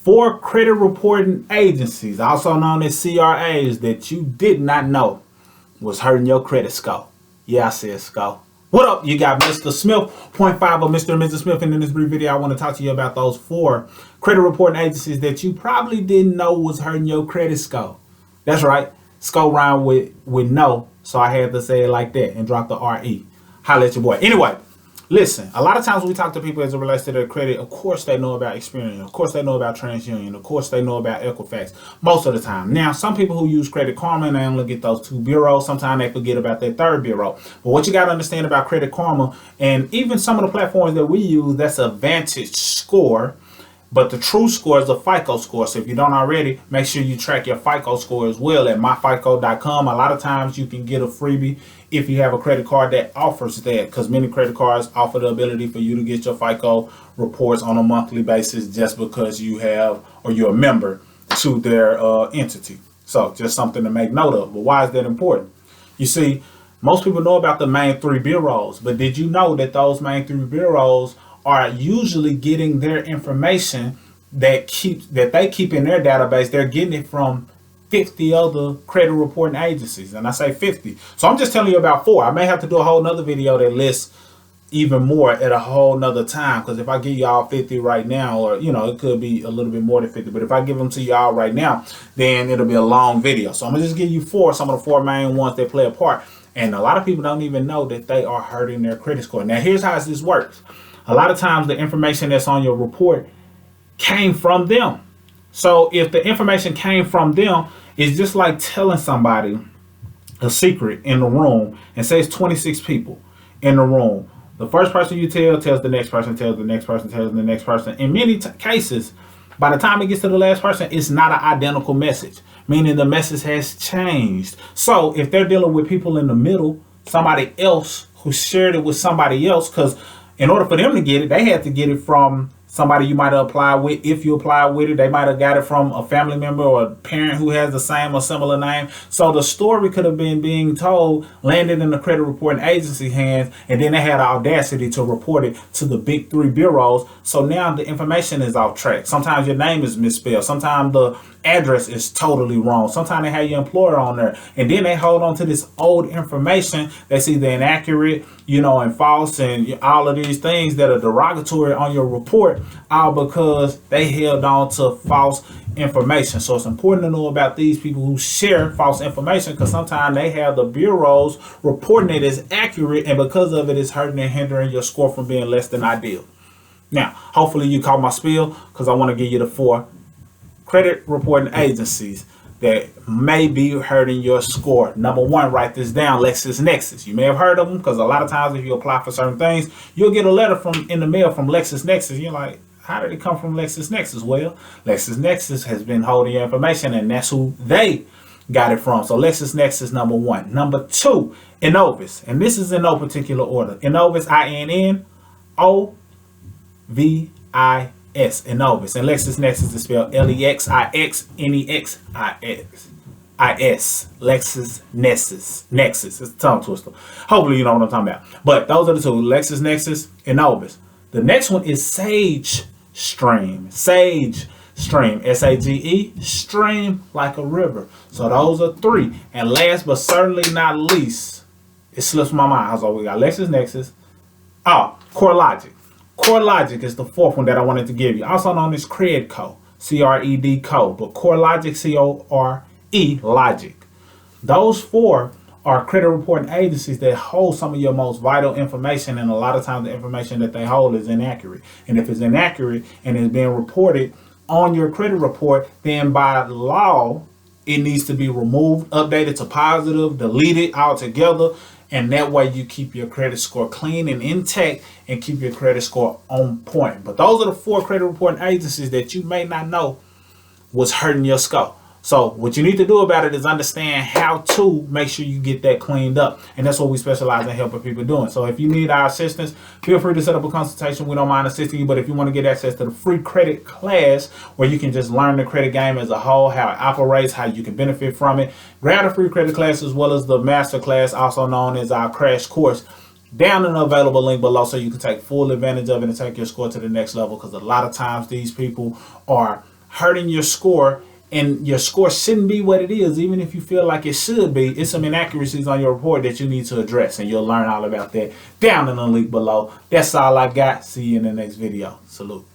4 credit reporting agencies, also known as CRAs, that you did not know was hurting your credit score. Yeah, I said score. What up? You got Mr. Smith, point 5 of Mr. and Mrs. Smith, and in this brief video, I want to talk to you about those 4 credit reporting agencies that you probably didn't know was hurting your credit score. That's right, score rhyme with no, so I had to say it like that and drop the R-E. Holla at your boy. Anyway, listen, a lot of times when we talk to people as it relates to their credit, of course they know about Experian, of course they know about TransUnion, of course they know about Equifax, most of the time. Now, some people who use Credit Karma and they only get those 2 bureaus, sometimes they forget about their 3rd bureau. But what you got to understand about Credit Karma, and even some of the platforms that we use, that's a Vantage score. But the true score is a FICO score. So if you don't already, make sure you track your FICO score as well at myfico.com. A lot of times you can get a freebie if you have a credit card that offers that, because many credit cards offer the ability for you to get your FICO reports on a monthly basis just because you have or you're a member to their entity. So just something to make note of. But why is that important? You see, most people know about the main 3 bureaus, but did you know that those main 3 bureaus are usually getting their information that they keep in their database? They're getting it from 50 other credit reporting agencies, and I say 50. So I'm just telling you about 4. I may have to do a whole nother video that lists even more at a whole nother time, because if I give y'all 50 right now, or it could be a little bit more than 50, but if I give them to y'all right now, then it'll be a long video. So I'm gonna just give you 4, some of the 4 main ones that play a part, and a lot of people don't even know that they are hurting their credit score. Now here's how this works. A lot of times the information that's on your report came from them. So if the information came from them, it's just like telling somebody a secret in the room and say it's 26 people in the room. The first person you tell tells the next person, tells the next person, tells the next person. In many cases, by the time it gets to the last person, it's not an identical message, meaning the message has changed. So if they're dealing with people in the middle, somebody else who shared it with somebody else, because in order for them to get it, they had to get it from somebody you might have applied with. If you applied with it, they might have got it from a family member or a parent who has the same or similar name. So the story could have been being told, landed in the credit reporting agency hands, and then they had the audacity to report it to the big 3 bureaus. So now the information is off track. Sometimes your name is misspelled. Sometimes the address is totally wrong. Sometimes they have your employer on there, and then they hold on to this old information that's either inaccurate, and false, and all of these things that are derogatory on your report, all because they held on to false information. So it's important to know about these people who share false information, because sometimes they have the bureaus reporting it as accurate, and because of it, it's hurting and hindering your score from being less than ideal. Now, hopefully you caught my spiel, because I want to give you the 4 credit reporting agencies that may be hurting your score. Number 1, write this down, LexisNexis. You may have heard of them, because a lot of times if you apply for certain things, you'll get a letter in the mail from LexisNexis. You're like, how did it come from LexisNexis? Well, LexisNexis has been holding your information, and that's who they got it from. So LexisNexis, number 1. Number 2, Innovis. And this is in no particular order. Innovis, Innovis. Innovis. And LexisNexis is spelled LexisNexis. LexisNexis. Nexus. It's a tongue twister. Hopefully you know what I'm talking about. But those are the 2. LexisNexis, Innovis. The next one is sagestream. Sagestream. S-A-G-E. Stream, like a river. So those are 3. And last but certainly not least, it slips my mind. So we got LexisNexis. corelogic. CoreLogic is the 4th one that I wanted to give you. Also known as CredCo, C-R-E-D-Co, but CoreLogic, C-O-R-E, Logic. Those 4 are credit reporting agencies that hold some of your most vital information, and a lot of times the information that they hold is inaccurate. And if it's inaccurate and it's being reported on your credit report, then by law, it needs to be removed, updated to positive, deleted altogether. And that way you keep your credit score clean and intact and keep your credit score on point. But those are the 4 credit reporting agencies that you may not know was hurting your score. So what you need to do about it is understand how to make sure you get that cleaned up. And that's what we specialize in helping people doing. So if you need our assistance, feel free to set up a consultation. We don't mind assisting you. But if you want to get access to the free credit class where you can just learn the credit game as a whole, how it operates, how you can benefit from it, grab the free credit class as well as the master class, also known as our crash course, down in the available link below, so you can take full advantage of it and take your score to the next level. Because a lot of times these people are hurting your score, and your score shouldn't be what it is, even if you feel like it should be. It's some inaccuracies on your report that you need to address, and you'll learn all about that down in the link below. That's all I got. See you in the next video. Salute.